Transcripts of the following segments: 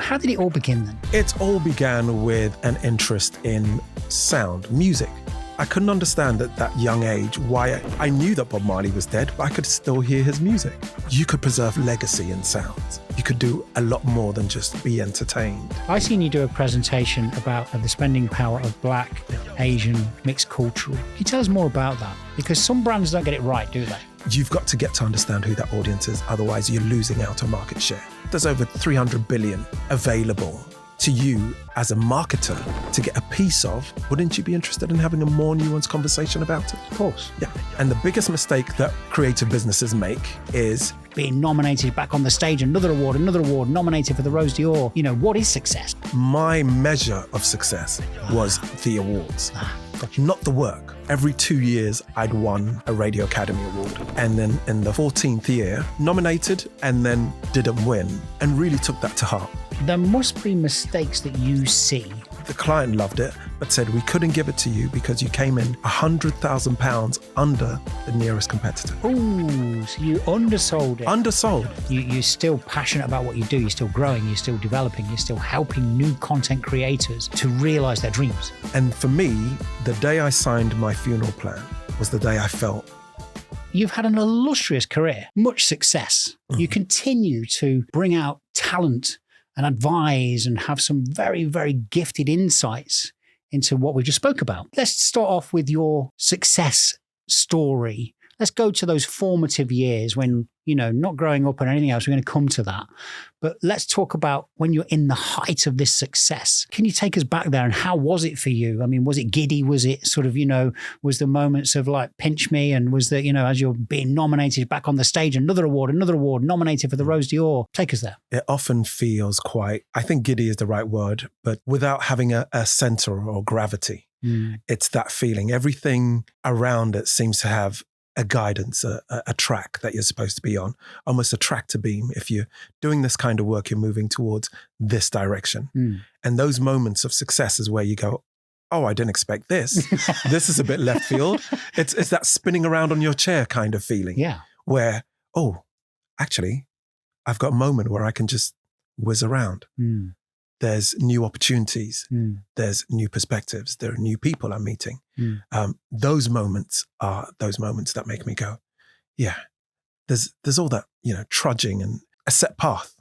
How did it all begin then? It all began with an interest in sound, music. I couldn't understand at that young age why I knew that Bob Marley was dead, but I could still hear his music. You could preserve legacy in sounds. You could do a lot more than just be entertained. I seen you do a presentation about the spending power of Black, Asian, mixed cultural. Can you tell us more about that? Because some brands don't get it right, do they? You've got to get to understand who that audience is, otherwise you're losing out on market share. There's over 300 billion available to you as a marketer to get a piece of. Wouldn't you be interested in having a more nuanced conversation about it? Of course. Yeah. And the biggest mistake that creative businesses make is being nominated back on the stage, another award, nominated for the Rose d'Or. You know, what is success? My measure of success was the awards, not the work. Every 2 years, I'd won a Radio Academy Award. And then in the 14th year, nominated and then didn't win, and really took that to heart. There must be mistakes that you see. The client loved it, but said we couldn't give it to you because you came in £100,000 under the nearest competitor. Oh, so you undersold it. Undersold. You're still passionate about what you do. You're still growing. You're still developing. You're still helping new content creators to realize their dreams. And for me, the day I signed my funeral plan was the day I felt. You've had an illustrious career, much success. You continue to bring out talent and advise and have some very, very gifted insights into what we just spoke about. Let's start off with your success story. Let's go to those formative years when, you know, not growing up and anything else, we're going to come to that. But let's talk about when you're in the height of this success. Can you take us back there and how was it for you? I mean, was it giddy? Was it sort of, you know, was the moments of like pinch me, and was the, you know, as you're being nominated back on the stage, another award, nominated for the Rose d'Or? Take us there. It often feels quite, I think giddy is the right word, but without having a center or gravity. It's that feeling. Everything around it seems to have a guidance, a track that you're supposed to be on, almost a tractor beam. If you're doing this kind of work, you're moving towards this direction. And those moments of success is where you go, oh, I didn't expect this. This is a bit left field. It's that spinning around on your chair kind of feeling. Yeah. Where, oh, actually, I've got a moment where I can just whiz around. There's new opportunities. There's new perspectives. There are new people I'm meeting. Those moments are those moments that make me go, yeah, there's all that, you know, trudging and a set path.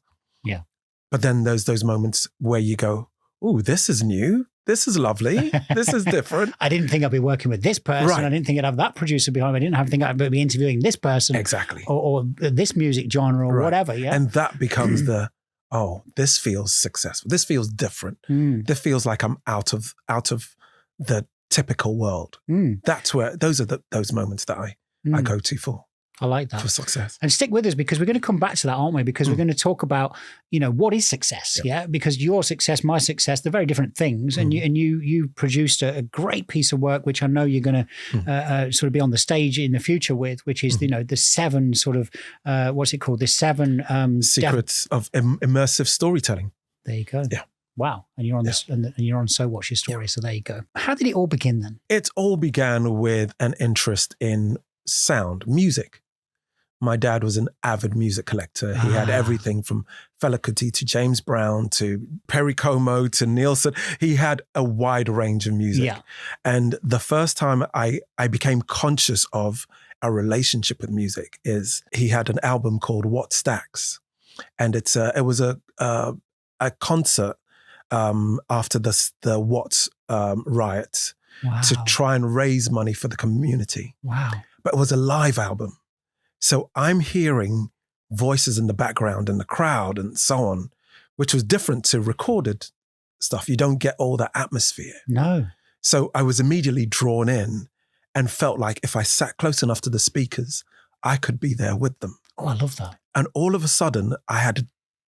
Yeah. But then there's those moments where you go, oh, this is new. This is lovely. This is different. I didn't think I'd be working with this person. Right. I didn't think I'd have that producer behind me. I didn't think I'd be interviewing this person. Exactly. Or this music genre or whatever. Yeah. And that becomes the, oh, this feels successful. This feels different. This feels like I'm out of the typical world. That's where those are those moments that I go to for. I like that. For success. And stick with us because we're going to come back to that, aren't we? Because we're going to talk about, you know, what is success? Yeah. Because your success, my success, they're very different things. And you produced a great piece of work, which I know you're going to sort of be on the stage in the future with, which is, you know, the 7 sort of, what's it called? The 7 secrets of immersive storytelling. There you go. Yeah. Wow. And you're on this, and you're on So What's Your Story. So there you go. How did it all begin then? It all began with an interest in sound, music. My dad was an avid music collector. He had everything from Fela Kuti to James Brown to Perry Como to Nielsen. He had a wide range of music. Yeah. And the first time I became conscious of a relationship with music is he had an album called What Stacks. And it was a concert after the Watts riots to try and raise money for the community. Wow. But it was a live album. So I'm hearing voices in the background in the crowd and so on, which was different to recorded stuff. You don't get all that atmosphere. No. So I was immediately drawn in and felt like if I sat close enough to the speakers, I could be there with them. Oh, I love that. And all of a sudden, I had a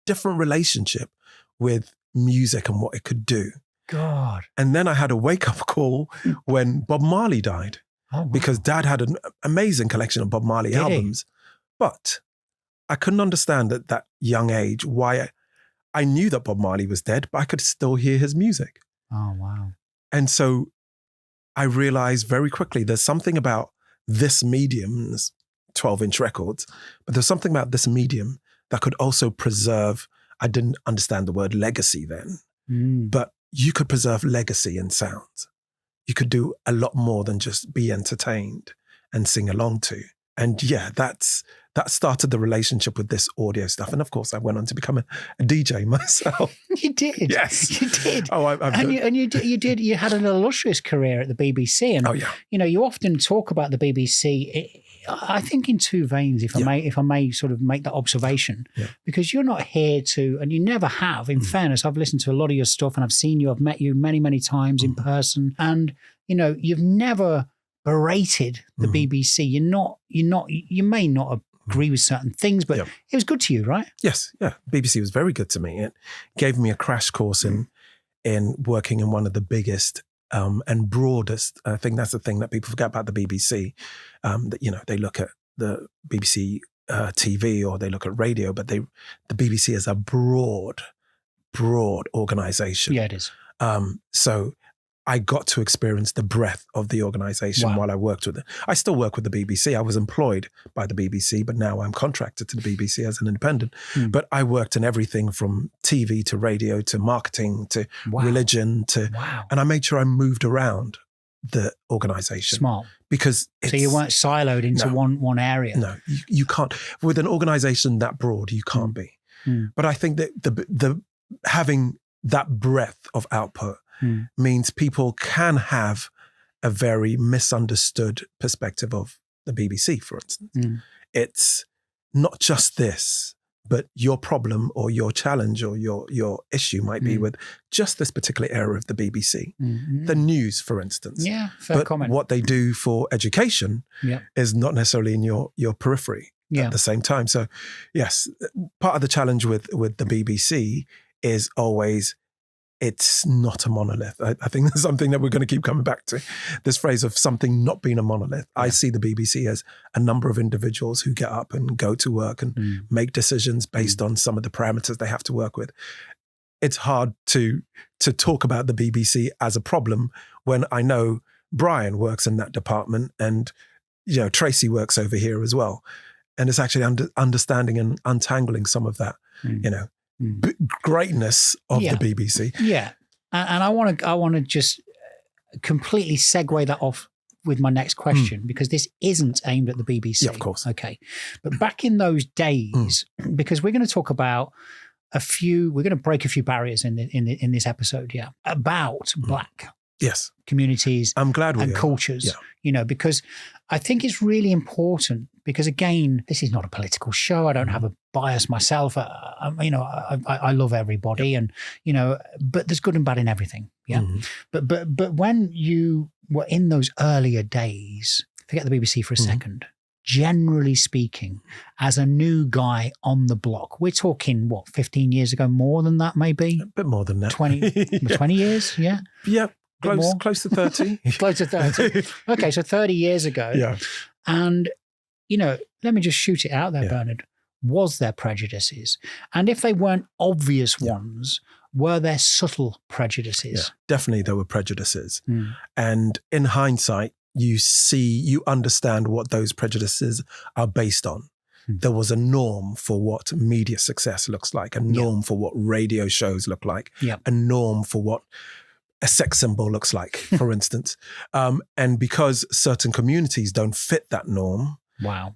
different relationship with music and what it could do. God. And then I had a wake-up call when Bob Marley died. Oh, wow. Because Dad had an amazing collection of Bob Marley albums. But I couldn't understand at that young age why I knew that Bob Marley was dead, but I could still hear his music. Oh, wow. And so I realized very quickly there's something about this medium, this 12-inch records, but there's something about this medium that could also preserve I didn't understand the word legacy then, but you could preserve legacy in sound. You could do a lot more than just be entertained and sing along to. And yeah, that started the relationship with this audio stuff. And of course, I went on to become a DJ myself. You did. Yes. You did. Oh, you had an illustrious career at the BBC. And, you often talk about the BBC, I think in two veins, if I may sort of make that observation, because you're not here to, and you never have, in fairness, I've listened to a lot of your stuff and I've seen you, I've met you many, many times in person. And, you've never berated the BBC. You may not agree with certain things, but it was good to you, right? Yes, yeah. BBC was very good to me. It gave me a crash course in working in one of the biggest and broadest. I think that's the thing that people forget about the BBC. That they look at the BBC TV or they look at radio, but the BBC is a broad organization. Yeah, it is. So I got to experience the breadth of the organization while I worked with it. I still work with the BBC. I was employed by the BBC, but now I'm contracted to the BBC as an independent. But I worked in everything from TV to radio to marketing to religion and I made sure I moved around the organization. Smart. Because so you weren't siloed into one area. No, you can't. With an organization that broad, you can't be. But I think that the having that breadth of output means people can have a very misunderstood perspective of the BBC, for instance. It's not just this, but your problem or your challenge or your issue might be with just this particular area of the BBC. The news, for instance. Yeah, fair comment. What they do for education is not necessarily in your periphery at the same time. So yes, part of the challenge with the BBC is always it's not a monolith. I think that's something that we're going to keep coming back to. This phrase of something not being a monolith. I see the BBC as a number of individuals who get up and go to work and make decisions based on some of the parameters they have to work with. It's hard to talk about the BBC as a problem when I know Brian works in that department and Tracy works over here as well. And it's actually understanding and untangling some of that, greatness of the BBC. Yeah. And I want to just completely segue that off with my next question, because this isn't aimed at the BBC. Yeah, of course. Okay. But back in those days, because we're going to talk about we're going to break a few barriers in this episode, about Black communities I'm glad and cultures, because I think it's really important because, again, this is not a political show. I don't have a bias myself. I love everybody and, but there's good and bad in everything. Yeah. But when you were in those earlier days, forget the BBC for a second, generally speaking, as a new guy on the block, we're talking, 15 years ago, more than that, maybe? A bit more than that. 20 years, yeah? Yeah, close to 30. Close to 30. Okay, so 30 years ago. Yeah. And, let me just shoot it out there, Bernard. Was there prejudices? And if they weren't obvious ones, were there subtle prejudices? Yeah, definitely there were prejudices. And in hindsight, you understand what those prejudices are based on. There was a norm for what media success looks like, a norm for what radio shows look like, a norm for what a sex symbol looks like, for instance. And because certain communities don't fit that norm,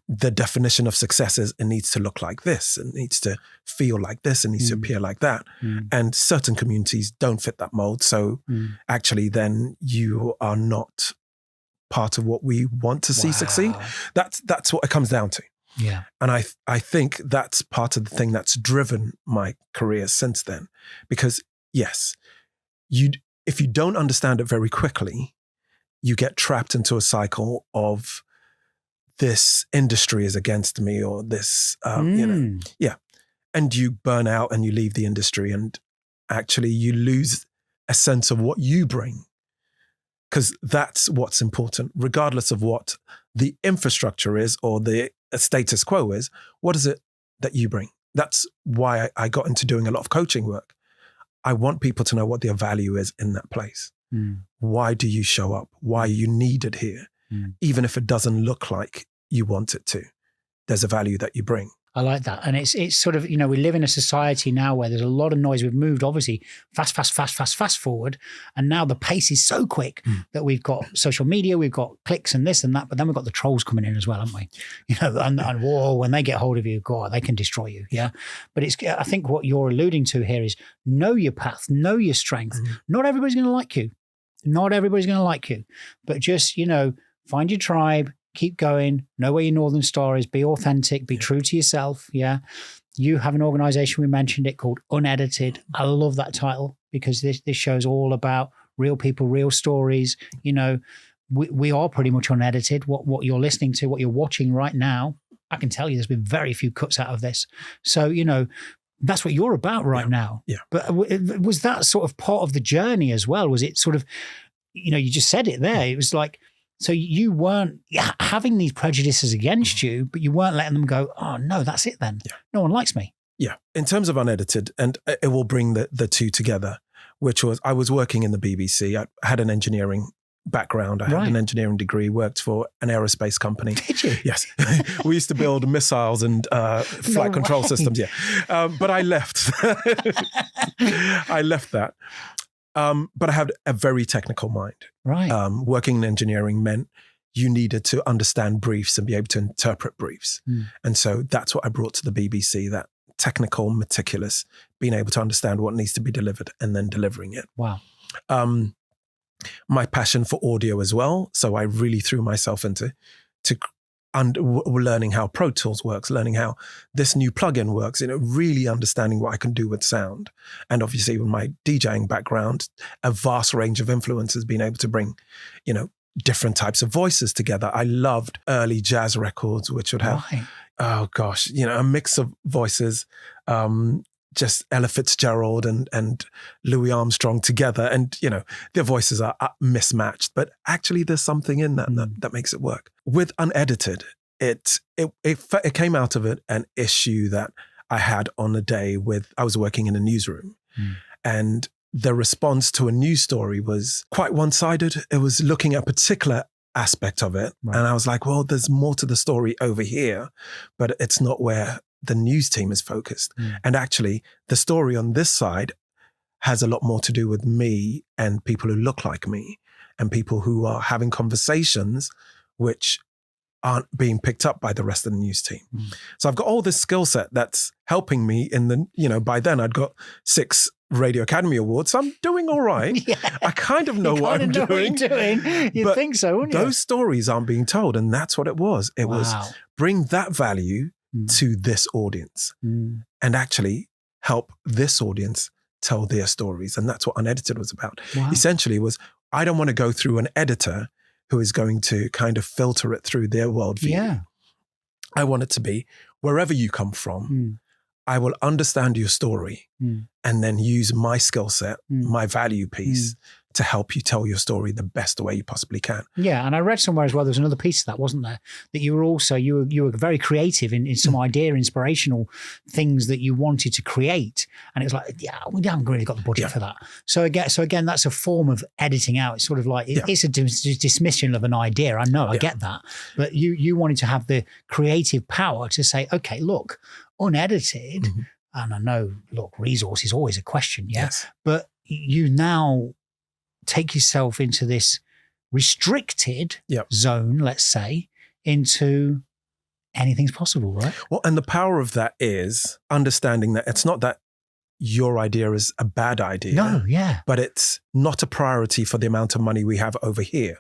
the definition of success is it needs to look like this, it needs to feel like this, it needs to appear like that. And certain communities don't fit that mold. So actually then you are not part of what we want to see succeed. That's what it comes down to. Yeah. And I think that's part of the thing that's driven my career since then. Because yes, if you don't understand it very quickly, you get trapped into a cycle of this industry is against me or this, and you burn out and you leave the industry and actually you lose a sense of what you bring. Because that's what's important, regardless of what the infrastructure is or the status quo is. What is it that you bring? That's why I got into doing a lot of coaching work. I want people to know what their value is in that place. Why do you show up? Why are you needed here? Even if it doesn't look like you want it to, there's a value that you bring. I like that. And it's sort of, we live in a society now where there's a lot of noise. We've moved obviously fast forward. And now the pace is so quick that we've got social media, we've got clicks and this and that, but then we've got the trolls coming in as well, haven't we? And whoa, when they get hold of you, God, they can destroy you. Yeah. But I think what you're alluding to here is know your path, know your strength. Not everybody's going to like you. Not everybody's going to like you, but just, find your tribe. Keep going, know where your Northern Star is, be authentic, be true to yourself. Yeah. You have an organization, we mentioned it, called Unedited. I love that title because this show's all about real people, real stories. We are pretty much unedited. What you're listening to, what you're watching right now, I can tell you there's been very few cuts out of this. So, that's what you're about right now. Yeah. But was that sort of part of the journey as well? Was it sort of, you just said it there. It was like, so you weren't having these prejudices against you, but you weren't letting them go, oh, no, that's it then. Yeah. No one likes me. Yeah. In terms of Unedited, and it will bring the two together, which was I was working in the BBC. I had an engineering background. I had an engineering degree, worked for an aerospace company. Did you? Yes. We used to build missiles and flight control systems. Yeah. But I left. I left that. But I had a very technical mind. Right. Working in engineering meant you needed to understand briefs and be able to interpret briefs. And so that's what I brought to the BBC, that technical, meticulous, being able to understand what needs to be delivered and then delivering it. Wow. My passion for audio as well. So I really threw myself into learning how Pro Tools works, learning how this new plugin works, really understanding what I can do with sound. And obviously with my DJing background, a vast range of influences, being able to bring, different types of voices together. I loved early jazz records, which would have, a mix of voices, just Ella Fitzgerald and Louis Armstrong together. And, their voices are mismatched, but actually there's something in that makes it work. With Unedited, it came out of an issue that I had on a day I was working in a newsroom, and the response to a news story was quite one-sided. It was looking at a particular aspect of it. Right. And I was like, well, there's more to the story over here, but it's not where the news team is focused. And actually, the story on this side has a lot more to do with me and people who look like me and people who are having conversations which aren't being picked up by the rest of the news team. So I've got all this skill set that's helping me by then I'd got 6 Radio Academy Awards. So I'm doing all right. Yeah. I kind of know what I'm doing. What you're doing. You'd think so, wouldn't you? Those stories aren't being told. And that's what it was. It was bring that value to this audience and actually help this audience tell their stories. And that's what Unedited was about. Wow. Essentially I don't want to go through an editor who is going to kind of filter it through their worldview. Yeah. I want it to be wherever you come from, I will understand your story and then use my skill set, my value piece to help you tell your story the best way you possibly can. Yeah. And I read somewhere as well, there's another piece of that, wasn't there? That you were also, you were very creative in some inspirational things that you wanted to create. And it was like, we haven't really got the budget for that. So again, that's a form of editing out. It's sort of like, it's a dismission of an idea. I know, I get that. But you wanted to have the creative power to say, okay, look, Unedited, and I know, look, resource is always a question, yes. But you now take yourself into this restricted zone, let's say, into anything's possible, right? Well, and the power of that is understanding that it's not that your idea is a bad idea. No, yeah. But it's not a priority for the amount of money we have over here.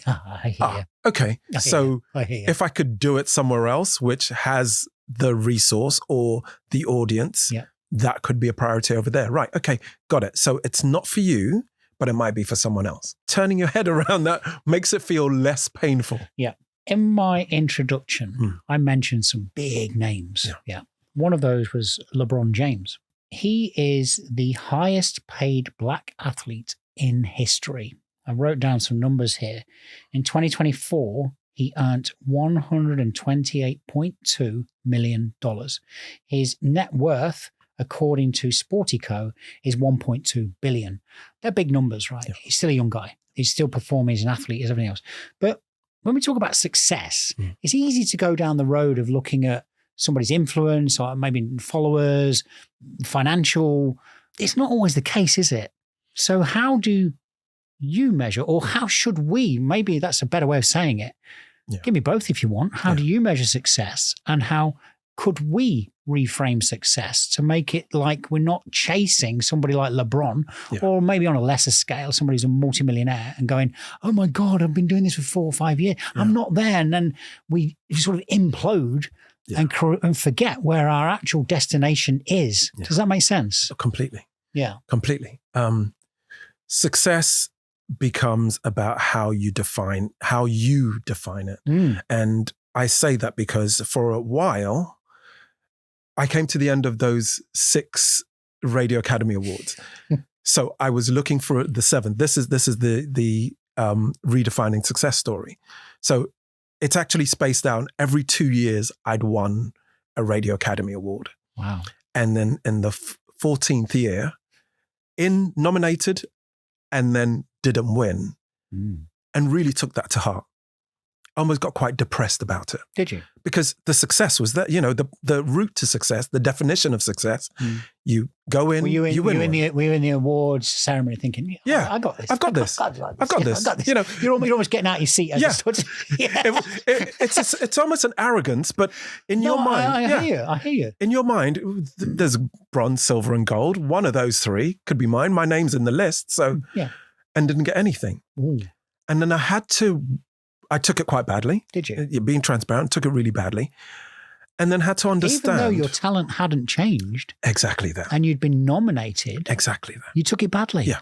I hear you. Okay. So if I could do it somewhere else, which has the resource or the audience, that could be a priority over there. Right. Okay. Got it. So it's not for you, but it might be for someone else. Turning your head around that makes it feel less painful. Yeah. In my introduction, I mentioned some big names. Yeah. One of those was LeBron James. He is the highest paid black athlete in history. I wrote down some numbers here. In 2024, he earned $128.2 million. His net worth, according to Sportico, is $1.2 billion. They're big numbers, right? Yeah. He's still a young guy. He's still performing as an athlete, as everything else. But when we talk about success, it's easy to go down the road of looking at somebody's influence or maybe followers, financial. It's not always the case, is it? So how do you measure, or how should we, maybe that's a better way of saying it. Yeah. Give me both if you want. How do you measure success, and how could we reframe success to make it like we're not chasing somebody like LeBron, or maybe on a lesser scale, somebody who's a multimillionaire and going, oh my God, I've been doing this for 4 or 5 years. I'm not there. And then we sort of implode and forget where our actual destination is. Does that make sense? Completely. Yeah. Completely. Success becomes about how you define it. And I say that because for a while, I came to the end of those 6 Radio Academy Awards. So I was looking for the 7th. This is the redefining success story. So it's actually spaced out. Every 2 years, I'd won a Radio Academy Award. Wow. And then in the 14th year, nominated and then didn't win, and really took that to heart. Almost got quite depressed about it. Did you? Because the success was that, the route to success, the definition of success, you go in, you win. Were you in the awards ceremony thinking, I got this. I've got this. I've got this. You're almost getting out your seat. It's almost an arrogance, but in your mind. I hear you. In your mind, there's bronze, silver, and gold. One of those 3 could be mine. My name's in the list. So, and didn't get anything. Ooh. And then I took it quite badly. Did you? Being transparent, took it really badly. And then had to understand. Even though your talent hadn't changed. Exactly that. And you'd been nominated. Exactly that. You took it badly. Yeah.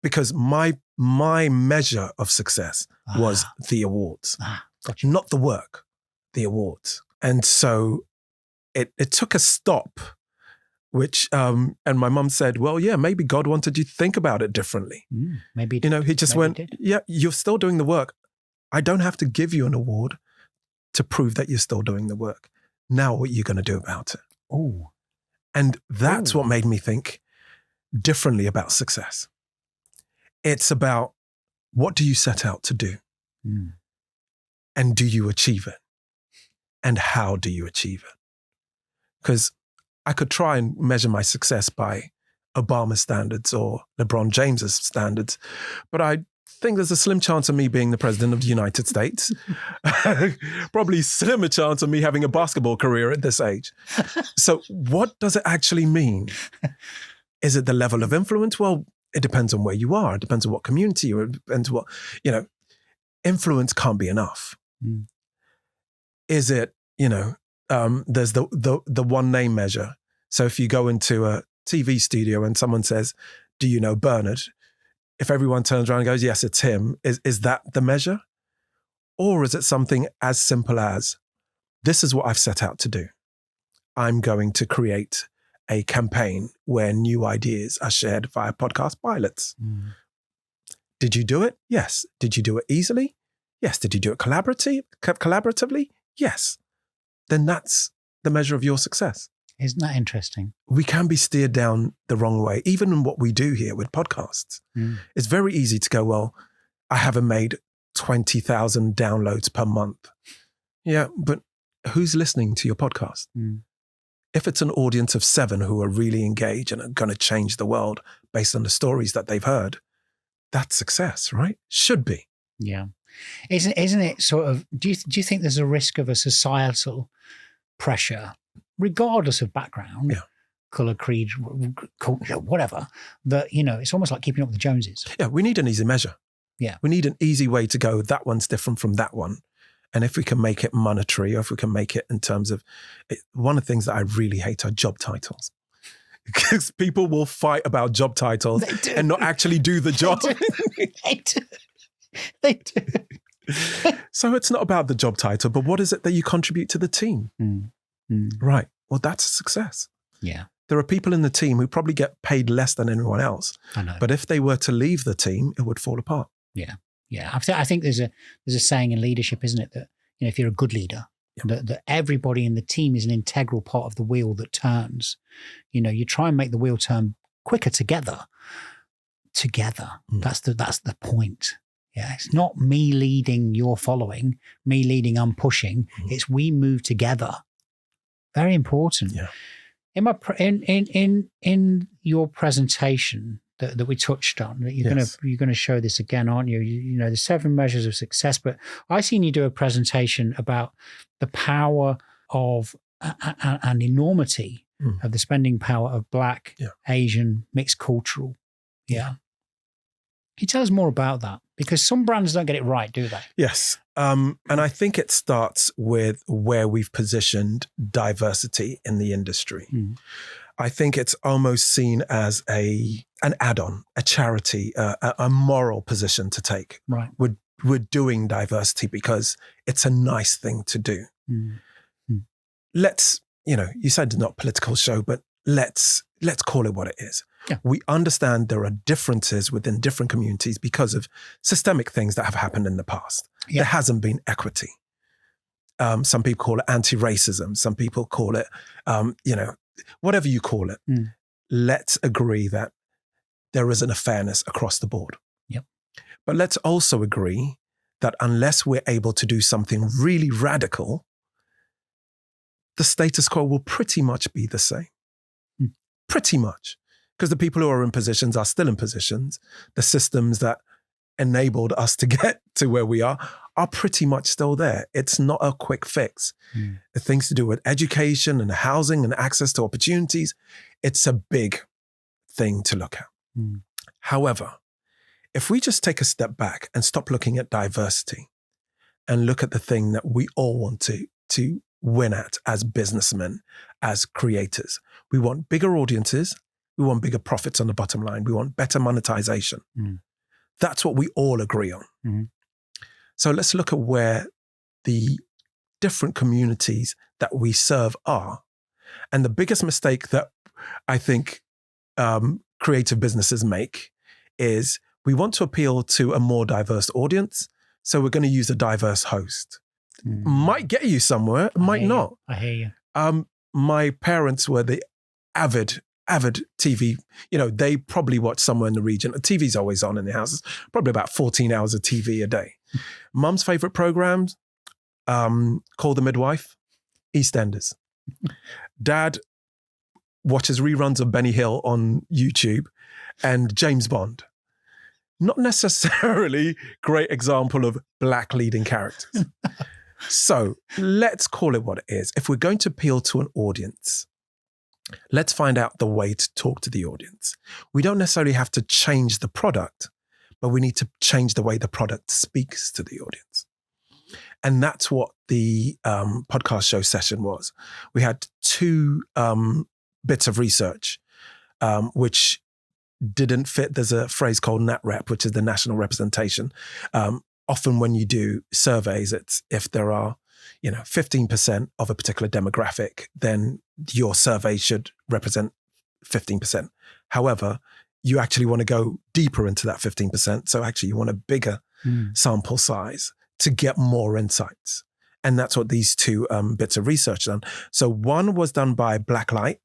Because my measure of success was the awards. Gotcha. Not the work, the awards. And so it took a stop, which, and my mum said, well, yeah, maybe God wanted you to think about it differently. Maybe he just went, you're still doing the work. I don't have to give you an award to prove that you're still doing the work. Now what are you going to do about it? Oh. And that's what made me think differently about success. It's about, what do you set out to do? And do you achieve it? And how do you achieve it? Because I could try and measure my success by Obama standards or LeBron James's standards, but I think there's a slim chance of me being the president of the United States. Probably slimmer chance of me having a basketball career at this age. So what does it actually mean? Is it the level of influence? Well, it depends on where you are. It depends on what community you're in. It depends what, influence can't be enough. Is it, there's the one name measure. So if you go into a TV studio and someone says, do you know Bernard? If everyone turns around and goes, yes, it's him, is that the measure? Or is it something as simple as, this is what I've set out to do. I'm going to create a campaign where new ideas are shared via podcast pilots. Did you do it? Yes. Did you do it easily? Yes. Did you do it collaboratively? Yes. Then that's the measure of your success. Isn't that interesting? We can be steered down the wrong way, even in what we do here with podcasts. It's very easy to go, well, I haven't made 20,000 downloads per month. Yeah, but who's listening to your podcast? If it's an audience of 7 who are really engaged and are going to change the world based on the stories that they've heard, that's success, right? Should be. Yeah. Isn't it sort of, do you think there's a risk of a societal pressure, regardless of background, colour, creed, culture, whatever, that, it's almost like keeping up with the Joneses? Yeah, we need an easy measure. Yeah. We need an easy way to go, that one's different from that one. And if we can make it monetary, or if we can make it in terms of, one of the things that I really hate are job titles. Because people will fight about job titles and not actually do the job. They do. So it's not about the job title, but what is it that you contribute to the team? Right. Well, that's a success. Yeah. There are people in the team who probably get paid less than anyone else. I know. But if they were to leave the team, it would fall apart. Yeah. Yeah. I think there's a saying in leadership, isn't it, that if you're a good leader, that everybody in the team is an integral part of the wheel that turns. You try and make the wheel turn quicker together. That's the point. Yeah, it's not me leading, you're following, me leading, I'm pushing. It's we move together. Very important. Yeah. In my in your presentation that we touched on, that you're gonna show this again, aren't you? You know, the 7 measures of success. But I seen you do a presentation about the power of and enormity of the spending power of Black, Asian, mixed cultural. Yeah. Can you tell us more about that? Because some brands don't get it right, do they? Yes. And I think it starts with where we've positioned diversity in the industry. I think it's almost seen as an add-on, a charity, a moral position to take. Right. We're doing diversity because it's a nice thing to do. Let's, you said it's not a political show, but let's call it what it is. Yeah. We understand there are differences within different communities because of systemic things that have happened in the past. Yeah. There hasn't been equity. Some people call it anti-racism. Some people call it, whatever you call it. Let's agree that there isn't a fairness across the board. Yep. But let's also agree that unless we're able to do something really radical, the status quo will pretty much be the same. Pretty much. Because the people who are in positions are still in positions. The systems that enabled us to get to where we are pretty much still there. It's not a quick fix. The things to do with education and housing and access to opportunities, it's a big thing to look at. However, if we just take a step back and stop looking at diversity and look at the thing that we all want to win at as businessmen, as creators, we want bigger audiences. We want bigger profits on the bottom line. We want better monetization. That's what we all agree on. So let's look at where the different communities that we serve are. And the biggest mistake that I think creative businesses make is we want to appeal to a more diverse audience. So we're going to use a diverse host. Might get you somewhere, might not. I hear you. My parents were the avid TV, they probably watch somewhere in the region. The TV's always on in the houses, probably about 14 hours of TV a day. Mum's favorite programs, Call the Midwife, EastEnders. Dad watches reruns of Benny Hill on YouTube and James Bond. Not necessarily great example of Black leading characters. So let's call it what it is. If we're going to appeal to an audience, let's find out the way to talk to the audience. We don't necessarily have to change the product, but we need to change the way the product speaks to the audience. And that's what the podcast show session was. We had 2 bits of research, which didn't fit. There's a phrase called NatRep, which is the national representation. Often when you do surveys, it's if there are 15% of a particular demographic, then your survey should represent 15%. However, you actually want to go deeper into that 15%. So actually you want a bigger sample size to get more insights. And that's what these 2 bits of research done. So one was done by Backlight,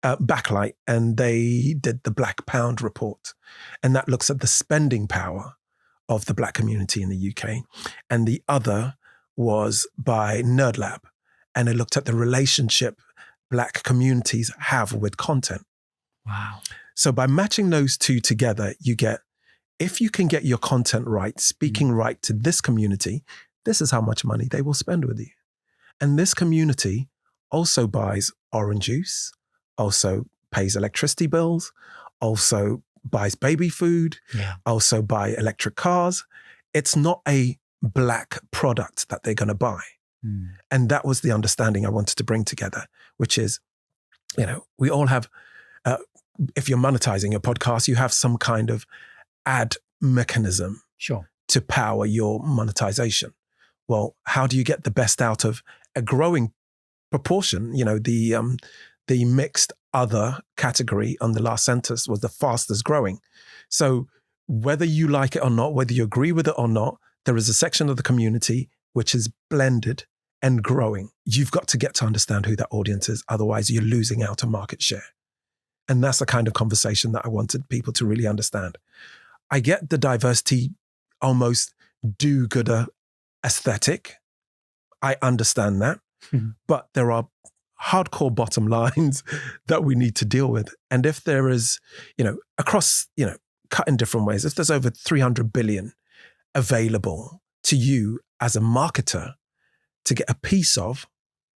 and they did the Black Pound report. And that looks at the spending power of the Black community in the UK. And the other was by NerdLab, and it looked at the relationship Black communities have with content. Wow. So by matching those 2 together, you get, if you can get your content right, speaking right to this community, this is how much money they will spend with you. And this community also buys orange juice, also pays electricity bills, also buys baby food, also buy electric cars. It's not a Black product that they're going to buy. And that was the understanding I wanted to bring together, which is, we all have, if you're monetizing a podcast, you have some kind of ad mechanism to power your monetization. Well, how do you get the best out of a growing proportion? The mixed other category on the last sentence was the fastest growing. So whether you like it or not, whether you agree with it or not, there is a section of the community which is blended and growing. You've got to get to understand who that audience is. Otherwise, you're losing out on market share. And that's the kind of conversation that I wanted people to really understand. I get the diversity, almost do-gooder aesthetic. I understand that. But there are hardcore bottom lines that we need to deal with. And if there is, across, cut in different ways, if there's over 300 billion available to you as a marketer to get a piece of,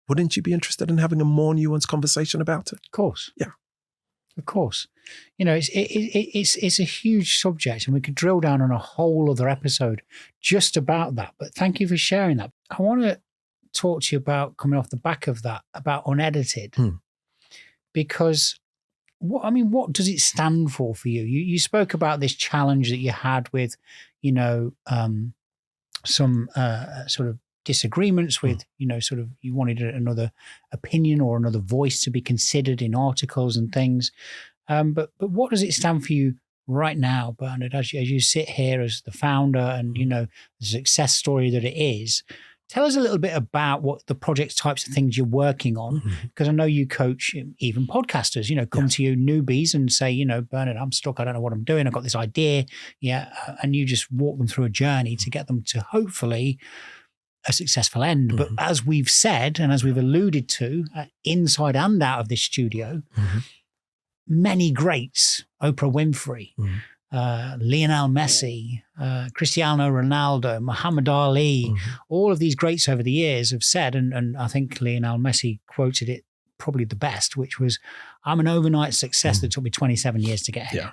wouldn't you be interested in having a more nuanced conversation about it? Of course. Yeah. Of course. It's a huge subject, and we could drill down on a whole other episode just about that. But thank you for sharing that. I want to talk to you about, coming off the back of that, about Unedited. Because what does it stand for you? You spoke about this challenge that you had with, some sort of disagreements with, sort of, you wanted another opinion or another voice to be considered in articles and things. But what does it stand for you right now, Bernard, as you sit here as the founder and, the success story that it is? Tell us a little bit about what the project types of things you're working on, because I know you coach even podcasters, come to you newbies and say, Bernard, I'm stuck. I don't know what I'm doing. I've got this idea. Yeah. And you just walk them through a journey to get them to hopefully a successful end. But as we've said, and as we've alluded to, inside and out of this studio, many greats, Oprah Winfrey, Lionel Messi, Cristiano Ronaldo, Muhammad Ali, all of these greats over the years have said, and I think Lionel Messi quoted it probably the best, which was, I'm an overnight success that took me 27 years to get here. Yeah.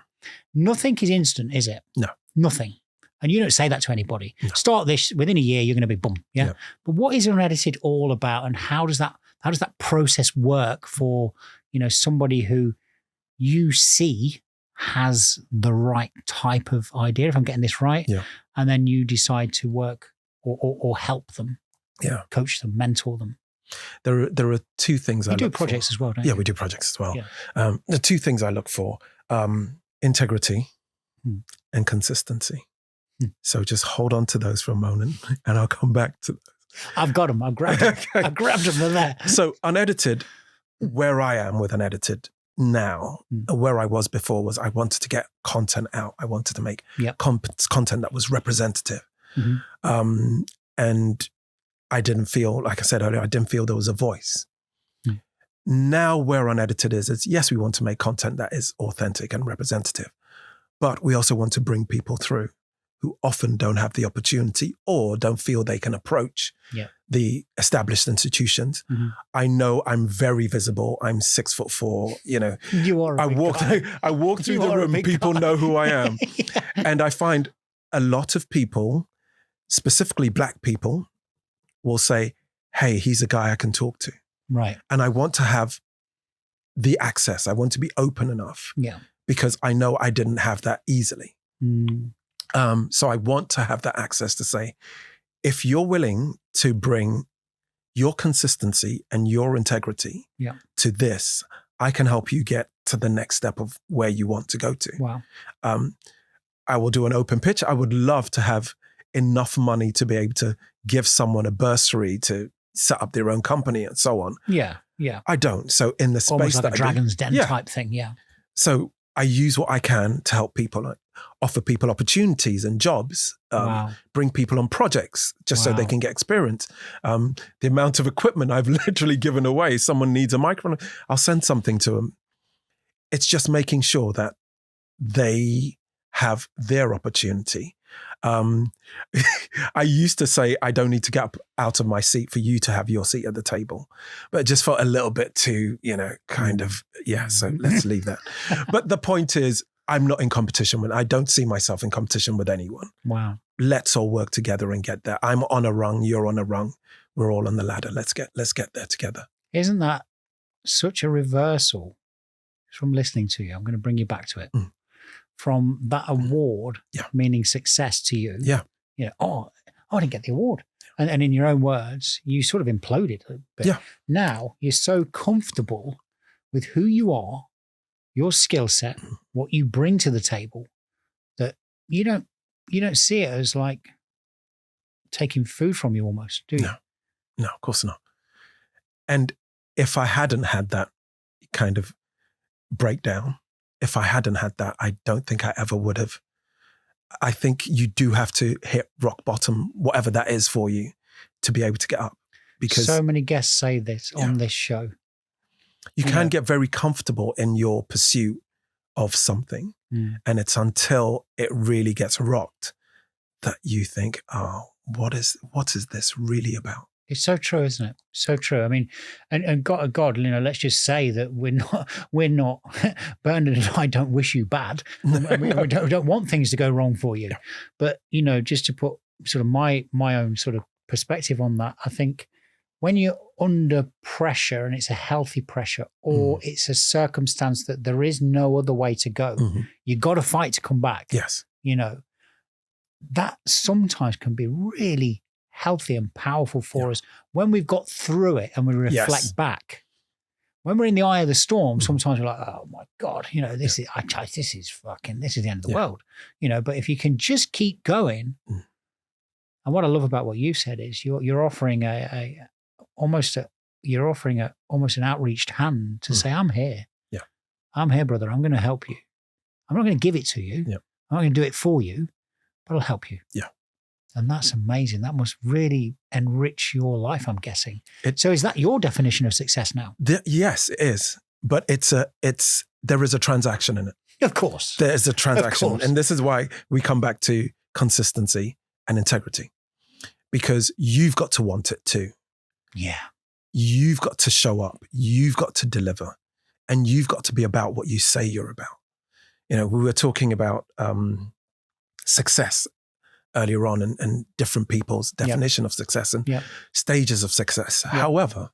Nothing is instant, is it? No. Nothing. And you don't say that to anybody. No. Start this, within a year, you're going to be boom. Yeah. But what is Unedited all about, and how does that process work for, somebody who you see has the right type of idea, if I'm getting this right, and then you decide to work or help them, coach them, mentor them? There are two things I look for. You do projects as well, don't you? Yeah, we do projects as well. Yeah. The two things I look for, integrity and consistency. So just hold on to those for a moment and I'll come back to those. I've got them. I've grabbed them. Okay. I grabbed them. They're there. So Unedited, where I am with Unedited now, where I was before, was I wanted to get content out. I wanted to make content that was representative. And I didn't feel, like I said earlier, I didn't feel there was a voice. Now where Unedited is yes, we want to make content that is authentic and representative, but we also want to bring people through who often don't have the opportunity or don't feel they can approach the established institutions. I know I'm very visible. I'm 6'4", You are. I walk through the room, people know who I am. And I find a lot of people, specifically Black people, will say, hey, he's a guy I can talk to. Right. And I want to have the access. I want to be open enough. Yeah. Because I know I didn't have that easily. So I want to have that access to say, if you're willing to bring your consistency and your integrity to this, I can help you get to the next step of where you want to go to. Wow. I will do an open pitch. I would love to have enough money to be able to give someone a bursary to set up their own company and so on. Yeah, yeah. I don't. So in the space almost like that a Dragon's Den type thing, So I use what I can to help people, offer people opportunities and jobs, bring people on projects just so they can get experience. The amount of equipment I've literally given away, someone needs a microphone, I'll send something to them. It's just making sure that they have their opportunity. I used to say, I don't need to get up out of my seat for you to have your seat at the table, but it just felt a little bit too, so let's leave that. But the point is, I'm not in competition I don't see myself in competition with anyone. Wow. Let's all work together and get there. I'm on a rung, you're on a rung. We're all on the ladder. Let's get there together. Isn't that such a reversal from listening to you? I'm going to bring you back to it. From that award, meaning success to you. I didn't get the award. And in your own words, you sort of imploded a bit. Now you're so comfortable with who you are, your skill set, what you bring to the table, that you don't see it as like taking food from you almost, do you? No, of course not. And if I hadn't had that kind of breakdown, if I hadn't had that, I don't think I ever would have. I think you do have to hit rock bottom, whatever that is for you, to be able to get up. Because so many guests say this on this show. You can get very comfortable in your pursuit of something. And it's until it really gets rocked that you think, oh, what is this really about? It's so true, isn't it? So true. I mean, and God, let's just say that we're not, Bernard and I don't wish you bad. We don't want things to go wrong for you. But, just to put sort of my own sort of perspective on that, I think when you're under pressure and it's a healthy pressure, or it's a circumstance that there is no other way to go, you got to fight to come back. Yes. That sometimes can be really healthy and powerful for us when we've got through it and we reflect back. When we're in the eye of the storm, sometimes we're like, oh my God, this is the end of the world. But if you can just keep going, and what I love about what you said is you're offering almost an outreached hand to say, I'm here. Yeah. I'm here, brother. I'm going to help you. I'm not going to give it to you. Yeah. I'm not going to do it for you, but I'll help you. Yeah. And that's amazing. That must really enrich your life, I'm guessing. So is that your definition of success now? Yes, it is. But there is a transaction in it. Of course. There is a transaction. And this is why we come back to consistency and integrity. Because you've got to want it too. Yeah. You've got to show up. You've got to deliver. And you've got to be about what you say you're about. We were talking about success earlier on and different people's definition of success and stages of success. However,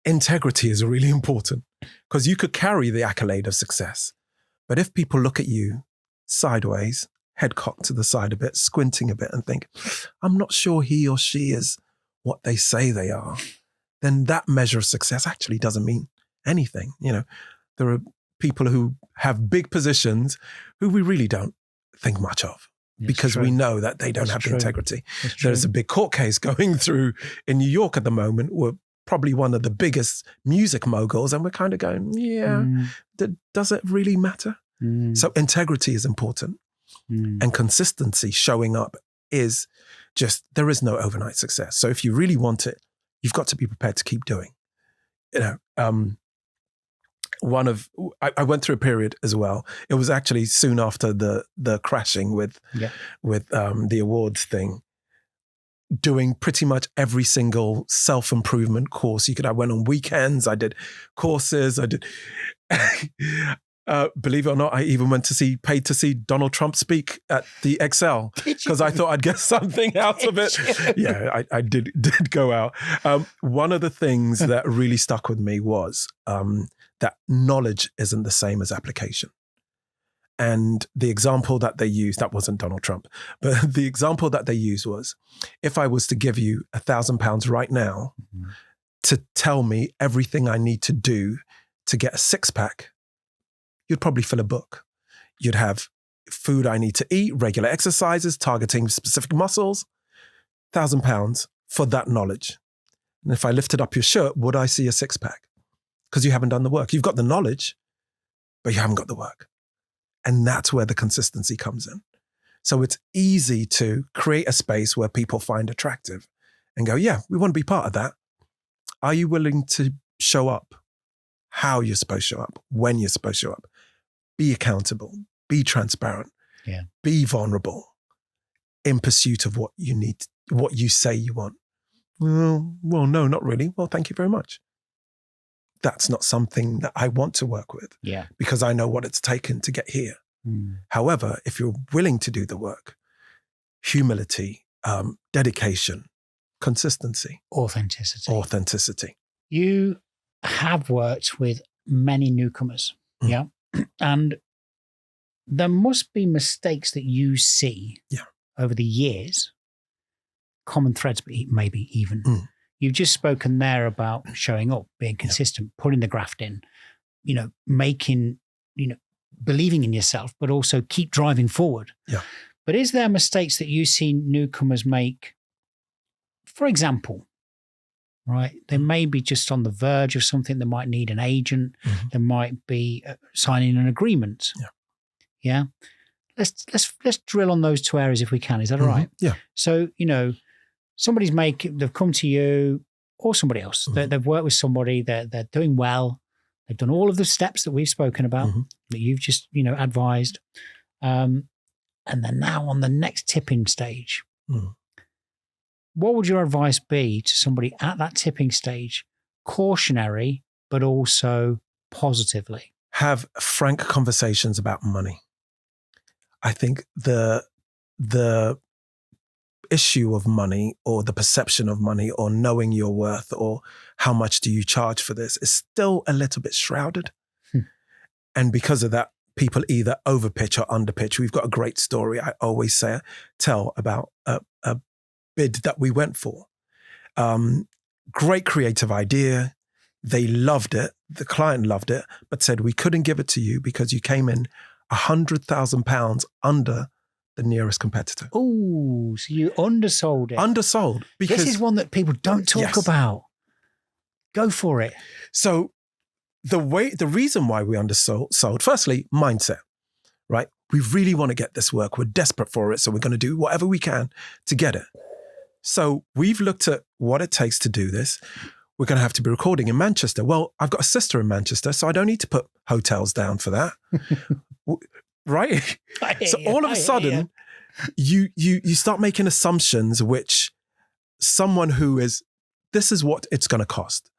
integrity is really important, because you could carry the accolade of success. But if people look at you sideways, head cocked to the side a bit, squinting a bit and think, I'm not sure he or she is what they say they are, then that measure of success actually doesn't mean anything. There are people who have big positions who we really don't think much of. Because we know that they don't have the integrity. There's a big court case going through in New York at the moment. We're probably one of the biggest music moguls, and we're kind of going, does it really matter? So integrity is important. And consistency, showing up, is just, there is no overnight success. So if you really want it, you've got to be prepared to keep doing. I went through a period as well. It was actually soon after the crashing with the awards thing, doing pretty much every single self-improvement course you could. I went on weekends, I did courses, I did, believe it or not, I even paid to see Donald Trump speak at the Excel, because I thought I'd get something out of it. Yeah, I did go out. One of the things that really stuck with me was, that knowledge isn't the same as application. And the example that they used, that wasn't Donald Trump, but the example that they used was, if I was to give you £1,000 right now to tell me everything I need to do to get a six-pack, you'd probably fill a book. You'd have food I need to eat, regular exercises, targeting specific muscles, £1,000 for that knowledge. And if I lifted up your shirt, would I see a six-pack? Because you haven't done the work. You've got the knowledge, but you haven't got the work. And that's where the consistency comes in. So it's easy to create a space where people find attractive and go, yeah, we want to be part of that. Are you willing to show up how you're supposed to show up, when you're supposed to show up? Be accountable, be transparent, be vulnerable in pursuit of what you need, what you say you want. Well, no, not really. Well, thank you very much. That's not something that I want to work with, because I know what it's taken to get here. However, if you're willing to do the work, humility, dedication, consistency, authenticity. You have worked with many newcomers, and there must be mistakes that you see over the years, common threads, maybe even. You've just spoken there about showing up, being consistent, putting the graft in, making, believing in yourself, but also keep driving forward. Yeah. But is there mistakes that you see newcomers make? For example, right? They may be just on the verge of something. They might need an agent. They might be signing an agreement. Yeah. Let's drill on those two areas if we can. Is that all right? Yeah. So, they've come to you, or somebody else. They've worked with somebody, they're doing well. They've done all of the steps that we've spoken about, that you've just, advised. And they're now on the next tipping stage. What would your advice be to somebody at that tipping stage, cautionary, but also positively? Have frank conversations about money. I think the issue of money, or the perception of money, or knowing your worth, or how much do you charge for this, is still a little bit shrouded. And because of that, people either overpitch or underpitch. We've got a great story I always tell about a bid that we went for. Great creative idea. They loved it. The client loved it, but said, we couldn't give it to you because you came in £100,000 under the nearest competitor. Oh, so you undersold it. Undersold. Because this is one that people don't talk about. Go for it. So the reason why we undersold, firstly, mindset, right? We really want to get this work. We're desperate for it. So we're going to do whatever we can to get it. So we've looked at what it takes to do this. We're going to have to be recording in Manchester. Well, I've got a sister in Manchester, so I don't need to put hotels down for that. Right? So all of a sudden, you start making assumptions, which someone who is, this is what it's going to cost.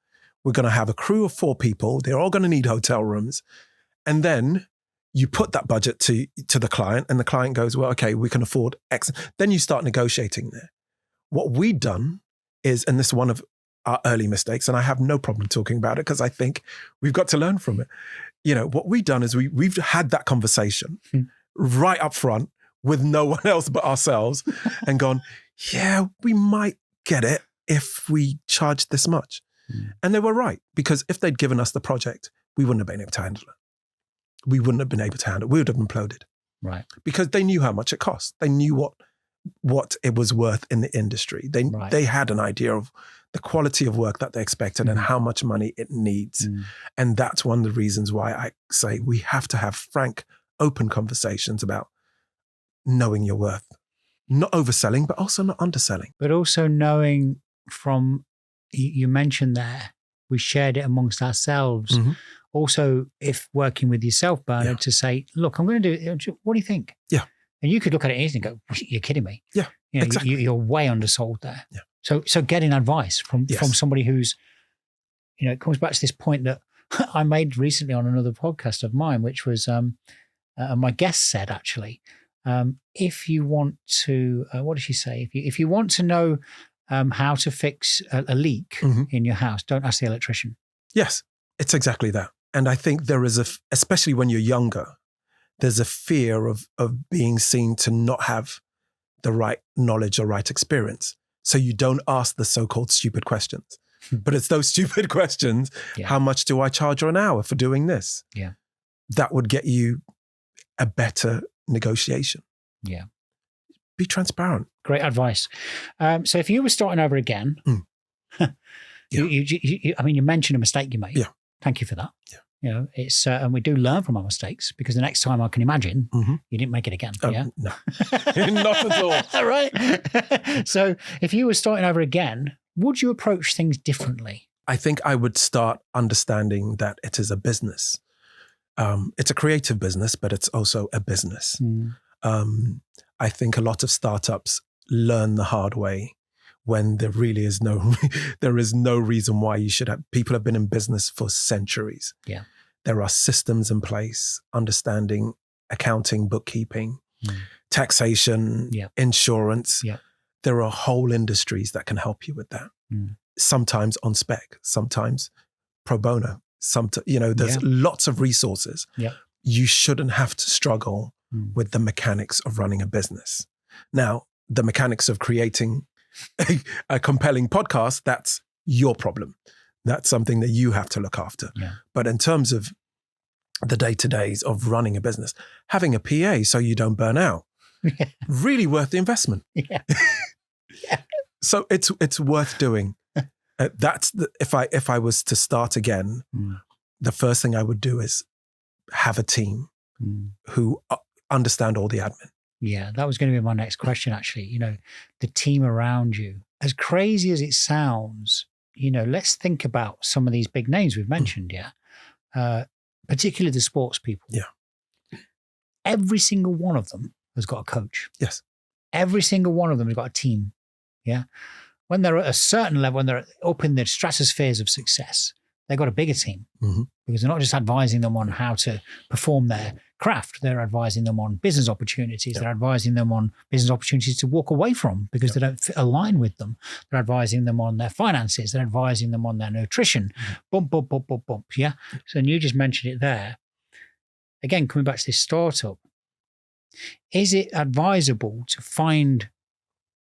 We're going to have a crew of 4 people. They're all going to need hotel rooms. And then you put that budget to the client, and the client goes, well, okay, we can afford X. Then you start negotiating there. What we've done is, and this is one of our early mistakes, and I have no problem talking about it because I think we've got to learn from it. What we've done is we've had that conversation right up front with no one else but ourselves and gone, yeah, we might get it if we charge this much. And they were right, because if they'd given us the project, we wouldn't have been able to handle it. We wouldn't have been able to handle it. We would have imploded. Right. Because they knew how much it cost. They knew what it was worth in the industry. They had an idea of the quality of work that they expected and how much money it needs. And that's one of the reasons why I say we have to have frank, open conversations about knowing your worth. Not overselling, but also not underselling. But also knowing from, you mentioned there, we shared it amongst ourselves. Also, if working with yourself, Bernard, to say, look, I'm going to do it. What do you think? Yeah. And you could look at it easily and go, you're kidding me. Yeah, exactly. You're way undersold there. Yeah. So getting advice from somebody who's, it comes back to this point that I made recently on another podcast of mine, which was my guest said, actually, if you want to, what did she say? If you want to know how to fix a leak in your house, don't ask the electrician. Yes, it's exactly that. And I think there is especially when you're younger, there's a fear of being seen to not have the right knowledge or right experience. So you don't ask the so-called stupid questions. But it's those stupid questions. Yeah. How much do I charge you an hour for doing this? Yeah. That would get you a better negotiation. Yeah. Be transparent. Great advice. So if you were starting over again, you mentioned a mistake you made. Yeah. Thank you for that. Yeah. It's and we do learn from our mistakes, because the next time I can imagine you didn't make it again. Yeah. No, not at all. Right. So if you were starting over again, would you approach things differently? I think I would start understanding that it is a business. It's a creative business, but it's also a business. I think a lot of startups learn the hard way when there really is there is no reason why you should have. People have been in business for centuries. Yeah. There are systems in place, understanding accounting, bookkeeping, taxation, insurance. Yeah. There are whole industries that can help you with that. Sometimes on spec, sometimes pro bono. There's lots of resources. Yeah. You shouldn't have to struggle with the mechanics of running a business. Now, the mechanics of creating a compelling podcast, that's your problem. That's something that you have to look after. Yeah. But in terms of the day-to-days of running a business, having a PA so you don't burn out, really worth the investment. Yeah. So it's worth doing. If I was to start again, the first thing I would do is have a team who understand all the admin. Yeah, that was going to be my next question, actually. The team around you. As crazy as it sounds, let's think about some of these big names we've mentioned, particularly the sports people. Yeah. Every single one of them has got a coach. Yes. Every single one of them has got a team. Yeah. When they're at a certain level, when they're up in the stratospheres of success, they've got a bigger team because they're not just advising them on how to perform their craft. They're advising them on business opportunities. They're advising them on business opportunities to walk away from because they don't align with them. They're advising them on their finances. They're advising them on their nutrition. Bump. Yeah. So, and you just mentioned it there. Again, coming back to this startup, is it advisable to find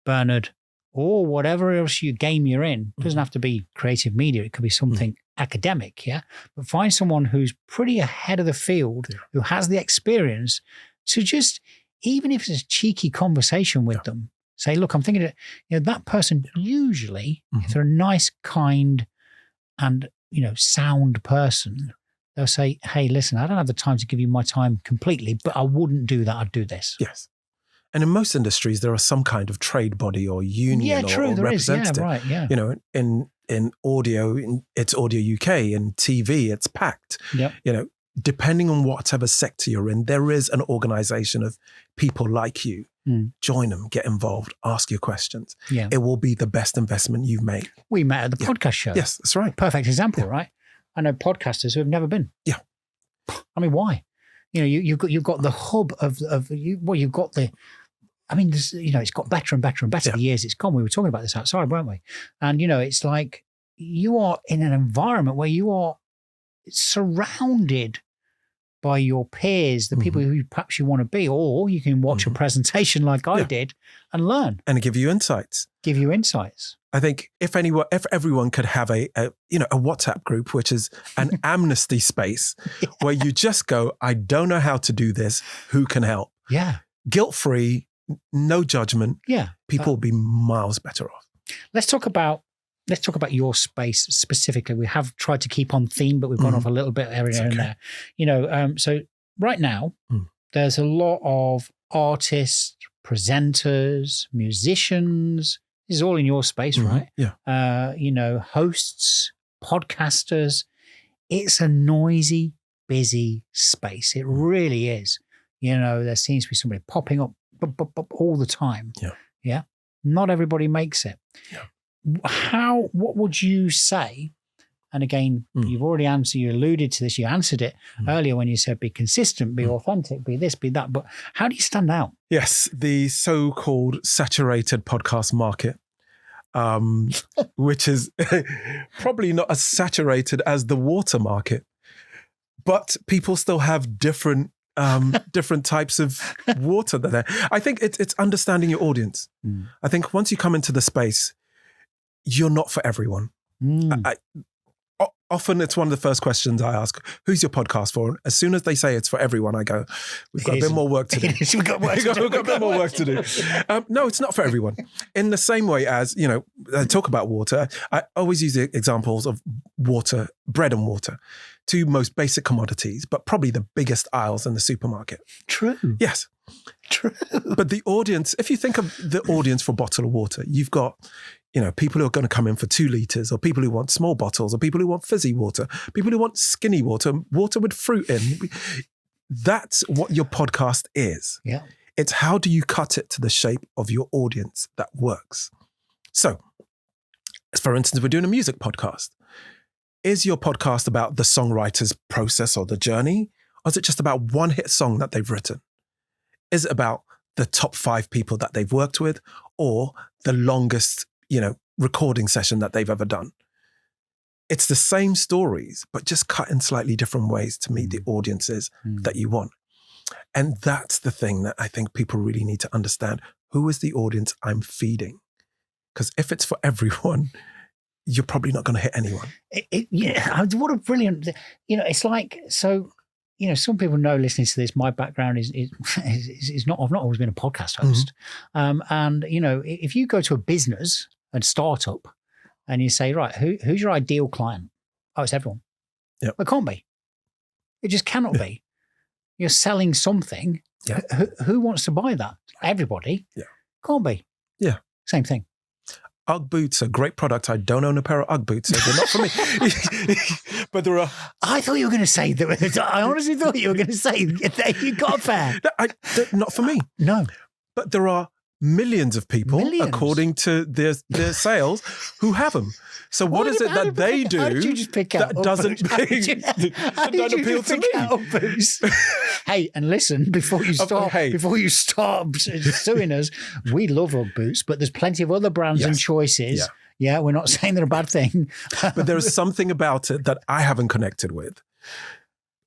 Bernard or whatever else game you're in? It doesn't have to be creative media. It could be something academic, but find someone who's pretty ahead of the field, who has the experience to just, even if it's a cheeky conversation with them, say, look, I'm thinking that person usually, if they're a nice, kind and, sound person, they'll say, hey, listen, I don't have the time to give you my time completely, but I wouldn't do that. I'd do this. Yes. And in most industries, there are some kind of trade body or union or representative. Yeah, right, yeah. In audio, it's Audio UK. In TV, it's PACT. Yep. Depending on whatever sector you're in, there is an organization of people like you. Join them, get involved, ask your questions. Yeah. It will be the best investment you've made. We met at the podcast show. Yes, that's right. Perfect example, right? I know podcasters who have never been. Yeah. I mean, why? You've got the hub you've got the, it's got better and better and better the years it's gone. We were talking about this outside, weren't we? And, it's like you are in an environment where you are surrounded by your peers, the people who perhaps you want to be, or you can watch a presentation like I did and learn. And give you insights. I think if everyone could have a WhatsApp group, which is an amnesty space where you just go, I don't know how to do this. Who can help? Yeah. Guilt-free, no judgment. Yeah. People will be miles better off. Let's talk about your space specifically. We have tried to keep on theme, but we've gone off a little bit here and there. So right now, there's a lot of artists, presenters, musicians. This is all in your space, right? Yeah. Hosts, podcasters. It's a noisy, busy space. It really is. There seems to be somebody popping up all the time. Yeah. Yeah. Not everybody makes it. Yeah. What would you say? And again, you've already answered, you alluded to this, you answered it earlier when you said be consistent, be authentic, be this, be that. But how do you stand out? Yes, the so-called saturated podcast market, which is probably not as saturated as the water market, but people still have different types of water there. I think it's understanding your audience. I think once you come into the space, you're not for everyone. Often it's one of the first questions I ask, who's your podcast for? And as soon as they say it's for everyone, I go, we've got a bit more work to do. We've got a bit more work to do. No, it's not for everyone. In the same way as, I talk about water, I always use the examples of water, bread and water, two most basic commodities, but probably the biggest aisles in the supermarket. True. Yes. True. But the audience, if you think of the audience for a bottle of water, you've got people who are going to come in for 2 liters, or people who want small bottles, or people who want fizzy water, people who want skinny water, water with fruit in. That's what your podcast is. Yeah. It's how do you cut it to the shape of your audience that works. So, for instance, we're doing a music podcast. Is your podcast about the songwriter's process or the journey? Or is it just about one hit song that they've written? Is it about the top 5 people that they've worked with, or the longest recording session that they've ever done? It's the same stories, but just cut in slightly different ways to meet the audiences that you want. And that's the thing that I think people really need to understand. Who is the audience I'm feeding? Because if it's for everyone, you're probably not going to hit anyone. What a brilliant, it's like, so, some people know listening to this, my background is not, I've not always been a podcast host. And, if you go to a business and startup and you say, right, who's your ideal client? Oh, it's everyone. Yep. It can't be. It just cannot be. You're selling something. Yeah. Who wants to buy that? Everybody. Yeah. Can't be. Yeah. Same thing. Ugg boots are a great product. I don't own a pair of Ugg boots, so they're not for me. But there are... I thought you were going to say that. I honestly thought you were going to say that you got a pair. Not for me. No. But there are millions of people, according to their sales, who have them. So what is it that they do that doesn't appeal to me? Hey, and listen, before you start suing us, we love Ugg boots, but there's plenty of other brands and choices. Yeah, we're not saying they're a bad thing. But there is something about it that I haven't connected with.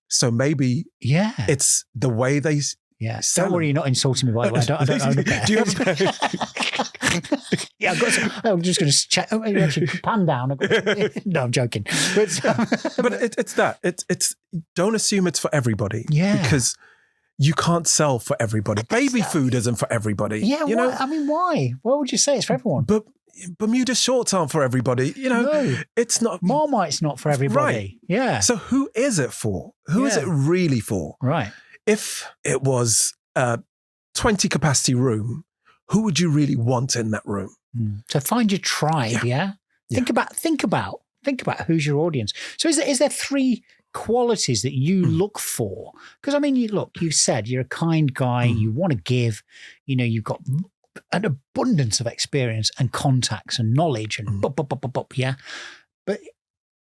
So maybe it's the way they... Yeah, don't worry, you're not insulting me, by the way. I don't own a pair. Do you have a pair? Yeah, I've got some, I'm just going to check. Oh, actually, pan down. No, I'm joking. But it's that. It's don't assume it's for everybody. Yeah. Because you can't sell for everybody. Baby food isn't for everybody. Yeah, you know? I mean, why? Why would you say it's for everyone? But Bermuda shorts aren't for everybody. You know, no. It's not. Marmite's not for everybody. Right. Yeah. So who is it for? Who is it really for? Right. If it was a 20 capacity room, who would you really want in that room? So find your tribe, Think about who's your audience. So is there three qualities that you look for? Because I mean, you said you're a kind guy, you want to give, you know, you've got an abundance of experience and contacts and knowledge and but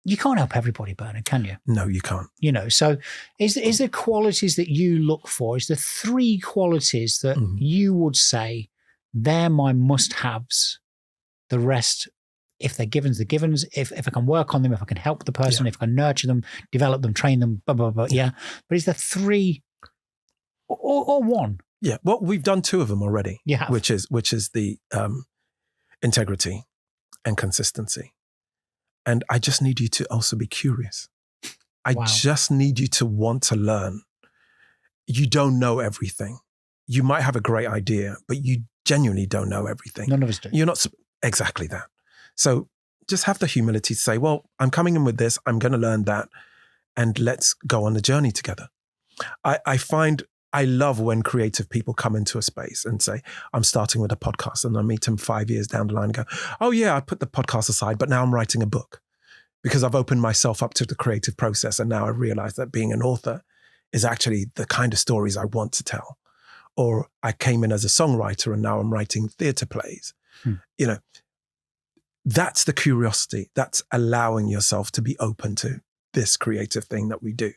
you can't help everybody, Bernard, can you? No, you can't. You know, so is there qualities that you look for? Is there three qualities that you would say they're my must-haves? The rest, if they're givens, they're givens. If I can work on them, if I can help the person, if I can nurture them, develop them, train them, blah, blah, blah, But is there three or one? Yeah, well, we've done two of them already, Yeah, which is the integrity and consistency. And I just need you to also be curious. I just need you to want to learn. You don't know everything. You might have a great idea, but you genuinely don't know everything. None of us do. You're not exactly that. So just have the humility to say, well, I'm coming in with this. I'm going to learn that. And let's go on the journey together. I find I love when creative people come into a space and say, I'm starting with a podcast, and I meet them 5 years down the line and go, oh yeah, I put the podcast aside, but now I'm writing a book because I've opened myself up to the creative process. And now I realize that being an author is actually the kind of stories I want to tell. Or I came in as a songwriter and now I'm writing theater plays. You know, that's the curiosity. That's allowing yourself to be open to this creative thing that we do.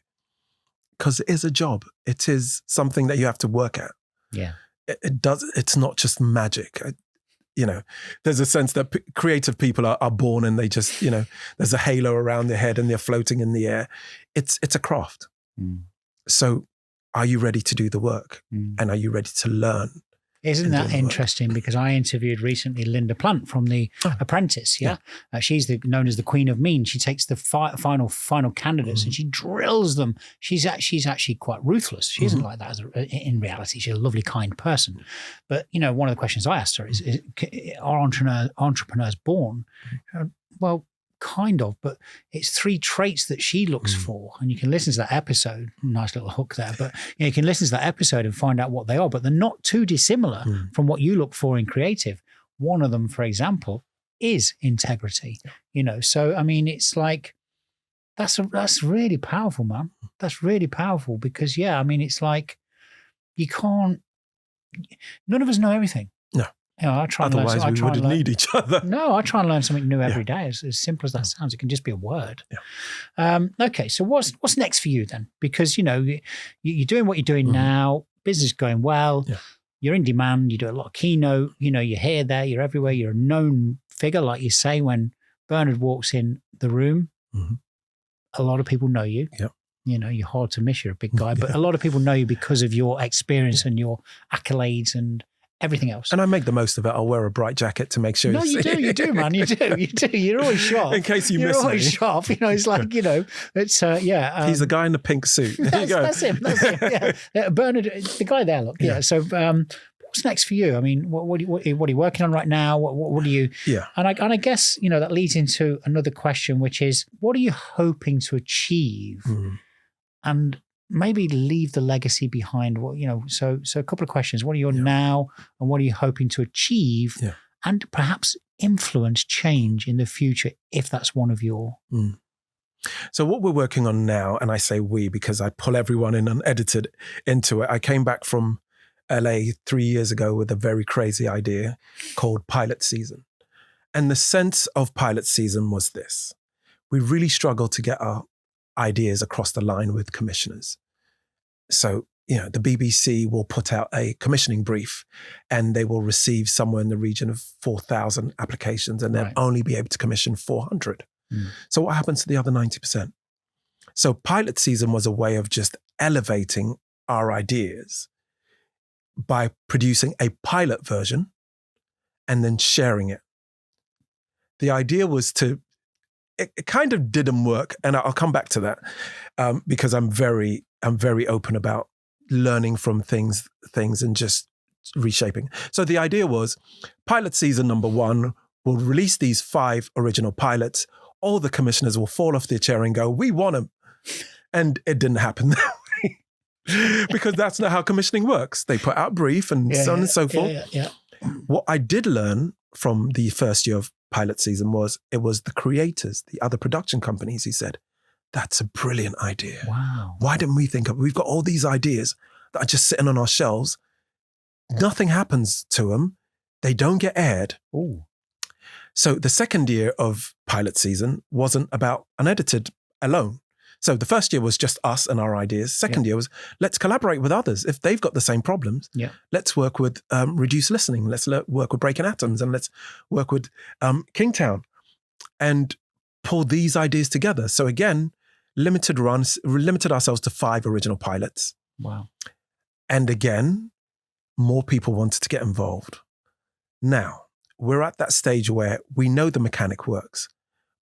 Because it is a job. It is something that you have to work at. Yeah. It's not just magic. You know, there's a sense that creative people are born and they just, you know, there's a halo around their head and they're floating in the air. It's a craft. So are you ready to do the work? And are you ready to learn? Isn't that interesting? Because I interviewed recently Linda Plant from The Apprentice. She's known as the Queen of Mean. She takes the final candidates and she drills them. She's actually quite ruthless. She isn't like that in reality. She's a lovely, kind person. But you know, one of the questions I asked her is are entrepreneurs born? Well, kind of, but it's three traits that she looks for, and you can listen to that episode. Nice little hook there, but you can listen to that episode and find out what they are, but they're not too dissimilar from what you look for in creative. One of them, for example, is integrity. You know, so I mean, it's like that's really powerful, man. That's really powerful because I mean, it's like you can't. None of us know everything. No. You know, Otherwise, we wouldn't need each other. No, I try and learn something new every day. As simple as that sounds, it can just be a word. Okay, so what's next for you then? Because you know you're doing what you're doing now. Business is going well. You're in demand. You do a lot of keynote. You know, you're here, there, you're everywhere. You're a known figure, like you say. When Bernard walks in the room, a lot of people know you. You know, you're hard to miss. You're a big guy, but a lot of people know you because of your experience and your accolades and everything else. And I make the most of it. I'll wear a bright jacket to make sure. No, you do, man. You do. You're always sharp. In case you miss me. You're always sharp. You know, it's like, you know, it's, he's the guy in the pink suit. There you go. That's him. Bernard, the guy there, look. So what's next for you? I mean, what are you working on right now? What do you... And I guess, you know, that leads into another question, which is, what are you hoping to achieve? And maybe leave the legacy behind. What, you know, so a couple of questions. What are you on now, and what are you hoping to achieve? and perhaps influence change in the future if that's one of your... So what we're working on now, and I say we because I pull everyone in Unedited into it. I came back from LA 3 years ago with a very crazy idea called pilot season. And the sense of pilot season was this. We really struggled to get our ideas across the line with commissioners. So, the BBC will put out a commissioning brief and they will receive somewhere in the region of 4,000 applications and they'll only be able to commission 400. So what happens to the other 90%? So pilot season was a way of just elevating our ideas by producing a pilot version and then sharing it. The idea was it kind of didn't work. And I'll come back to that because I'm very open about learning from things and just reshaping. So the idea was pilot season number 1, we'll release these 5 original pilots. All the commissioners will fall off their chair and go, we want them. And it didn't happen that way because that's not how commissioning works. They put out a brief and so on and so forth. What I did learn from the first year of pilot season was it was the creators, the other production companies who said, that's a brilliant idea. Wow. Why didn't we think of it? We've got all these ideas that are just sitting on our shelves. Nothing happens to them. They don't get aired. Ooh. So the second year of pilot season wasn't about Unedited alone. So the first year was just us and our ideas. Second year was, let's collaborate with others. If they've got the same problems, let's work with Reduced Listening. Let's work with Breaking Atoms and let's work with Kingtown and pull these ideas together. So again, limited ourselves to 5 original pilots. Wow. And again, more people wanted to get involved. Now, we're at that stage where we know the mechanic works,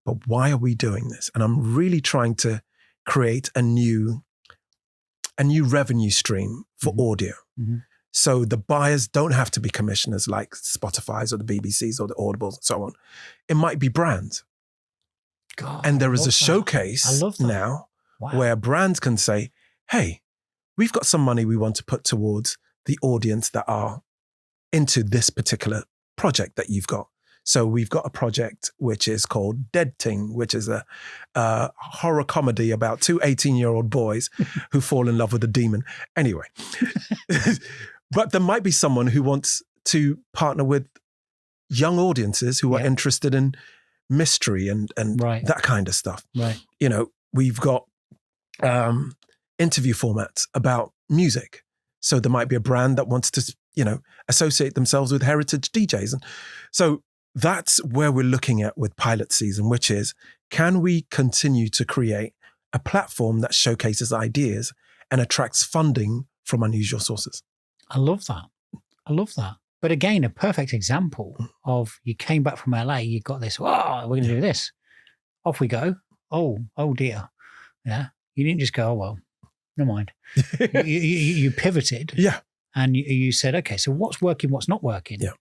but why are we doing this? And I'm really trying to create a new revenue stream for audio. So the buyers don't have to be commissioners like Spotify's or the BBC's or the Audibles and so on. It might be brands. God, and there is a showcase now where brands can say, hey, we've got some money we want to put towards the audience that are into this particular project that you've got. So we've got a project which is called Dead Ting, which is a horror comedy about 2 18-year-old boys who fall in love with a demon. Anyway, but there might be someone who wants to partner with young audiences who are interested in mystery and that kind of stuff. Right. We've got interview formats about music. So there might be a brand that wants to, associate themselves with heritage DJs. And so that's where we're looking at with pilot season, which is, can we continue to create a platform that showcases ideas and attracts funding from unusual sources? I love that. But again, a perfect example of you came back from LA, you got this, we're going to do this. Off we go. Oh dear. Yeah. You didn't just go, oh, well, never mind. you pivoted. Yeah. And you said, okay, so what's working, what's not working? Yeah.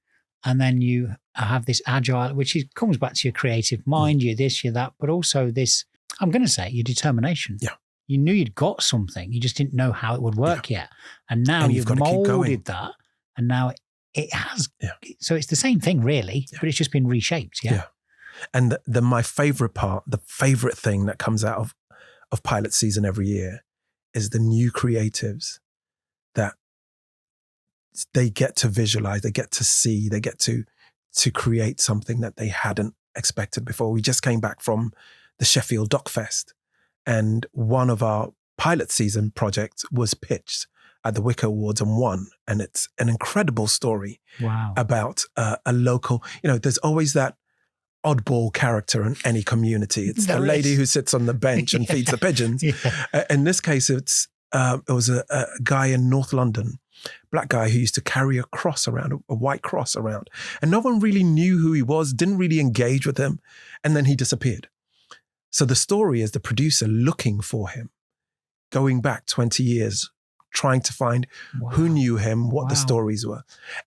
And then you have this agile, which comes back to your creative mind, you're this, you're that, but also this, I'm going to say, your determination. Yeah. You knew you'd got something, you just didn't know how it would work yet. And now you've molded that, and now it has. Yeah. So it's the same thing, really, but it's just been reshaped. Yeah. And my favorite part, the favorite thing that comes out of pilot season every year is the new creatives that they get to visualize, they get to see, they get to create something that they hadn't expected before. We just came back from the Sheffield Doc Fest, and one of our pilot season projects was pitched at the Wicker Awards and won. And it's an incredible story about a local, there's always that oddball character in any community. It's the lady who sits on the bench and feeds the pigeons. In this case, it was a guy in North London, black guy who used to carry a cross around, a white cross around. And no one really knew who he was, didn't really engage with him. And then he disappeared. So the story is the producer looking for him, going back 20 years, trying to find who knew him, what the stories were.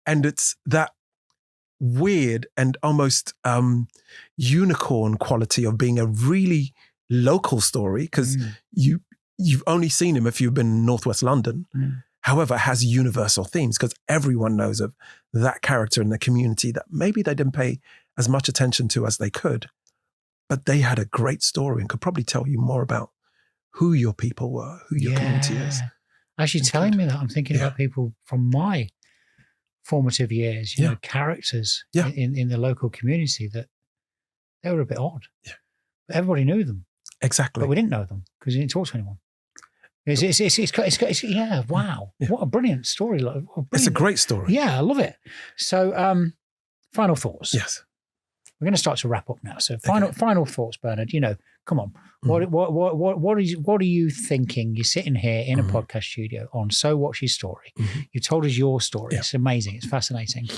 And it's that weird and almost unicorn quality of being a really local story, because you've only seen him if you've been in Northwest London. However, it has universal themes because everyone knows of that character in the community that maybe they didn't pay as much attention to as they could, but they had a great story and could probably tell you more about who your people were, who your community is. As you're telling me that, I'm thinking about people from my formative years, you know, characters in the local community that they were a bit odd. Yeah. But everybody knew them. Exactly. But we didn't know them because we didn't talk to anyone. It's wow. Yeah. What a brilliant story. It's a great story. Yeah, I love it. So final thoughts. Yes. We're going to start to wrap up now. So final thoughts, Bernard. You know, come on. What are you thinking? You're sitting here in a podcast studio on So What's Your Story? You told us your story. It's amazing. It's fascinating.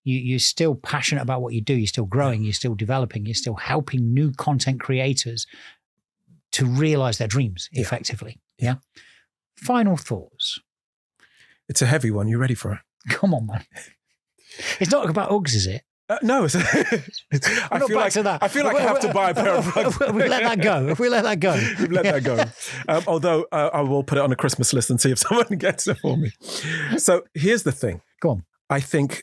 You're still passionate about what you do. You're still growing. You're still developing. You're still helping new content creators to realize their dreams effectively. Yeah. Final thoughts. It's a heavy one. You ready for it? Come on, man. It's not about Uggs, is it? No, I feel like I have to buy a pair of rugs. We let that go. If we let that go. We've let that go. Although I will put it on a Christmas list and see if someone gets it for me. So here's the thing. Go on. I think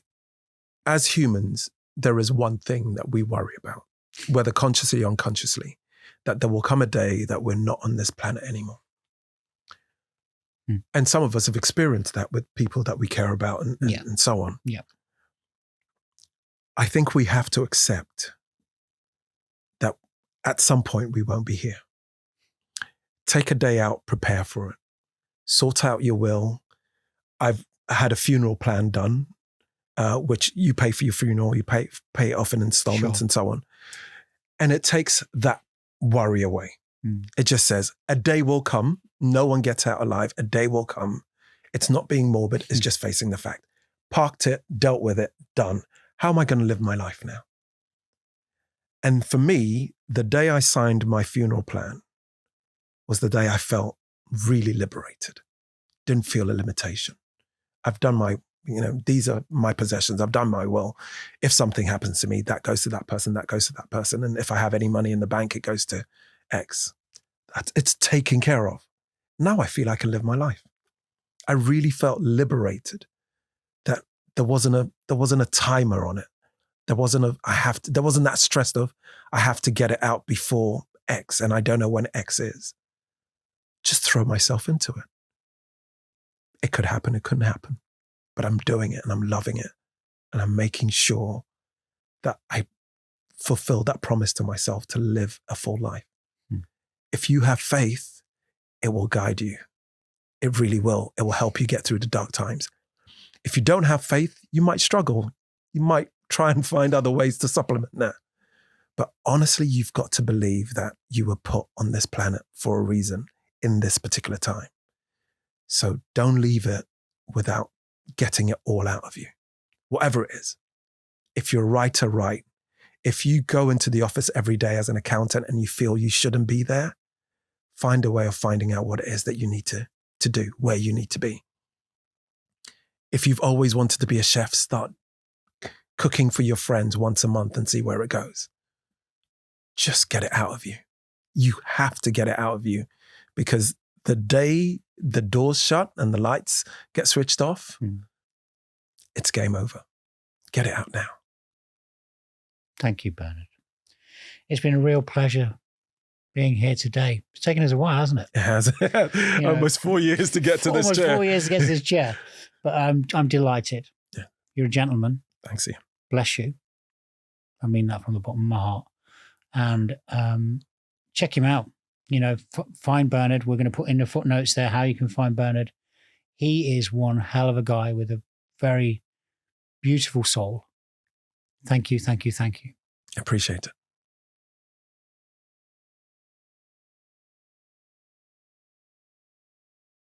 as humans, there is one thing that we worry about, whether consciously or unconsciously, that there will come a day that we're not on this planet anymore. And some of us have experienced that with people that we care about and so on. Yeah. I think we have to accept that at some point we won't be here. Take a day out, prepare for it. Sort out your will. I've had a funeral plan done, which you pay for your funeral, you pay it off in installments and so on. And it takes that worry away. It just says, a day will come. No one gets out alive. A day will come. It's not being morbid. It's just facing the fact. Parked it, dealt with it, done. How am I going to live my life now? And for me, the day I signed my funeral plan was the day I felt really liberated. Didn't feel a limitation. I've done my, these are my possessions. I've done my will. If something happens to me, that goes to that person, that goes to that person. And if I have any money in the bank, it goes to X. It's taken care of. Now I feel I can live my life. I really felt liberated. That there wasn't a timer on it. There wasn't that stress of I have to get it out before X and I don't know when X is. Just throw myself into it. It could happen, it couldn't happen. But I'm doing it and I'm loving it. And I'm making sure that I fulfill that promise to myself to live a full life. If you have faith, it will guide you. It really will. It will help you get through the dark times. If you don't have faith, you might struggle. You might try and find other ways to supplement that. But honestly, you've got to believe that you were put on this planet for a reason in this particular time. So don't leave it without getting it all out of you, whatever it is. If you're a writer, write. If you go into the office every day as an accountant and you feel you shouldn't be there, find a way of finding out what it is that you need to do, where you need to be. If you've always wanted to be a chef, start cooking for your friends once a month and see where it goes. Just get it out of you. You have to get it out of you, because the day the doors shut and the lights get switched off, it's game over. Get it out now. Thank you, Bernard. It's been a real pleasure being here today. It's taken us a while, hasn't it? It has. Almost 4 years to get to this chair. Almost 4 years to get to this chair. But I'm delighted. Yeah. You're a gentleman. Thanks, Ian. Bless you. I mean that from the bottom of my heart. And check him out. Find Bernard. We're going to put in the footnotes there how you can find Bernard. He is one hell of a guy with a very beautiful soul. Thank you, thank you, thank you. Appreciate it.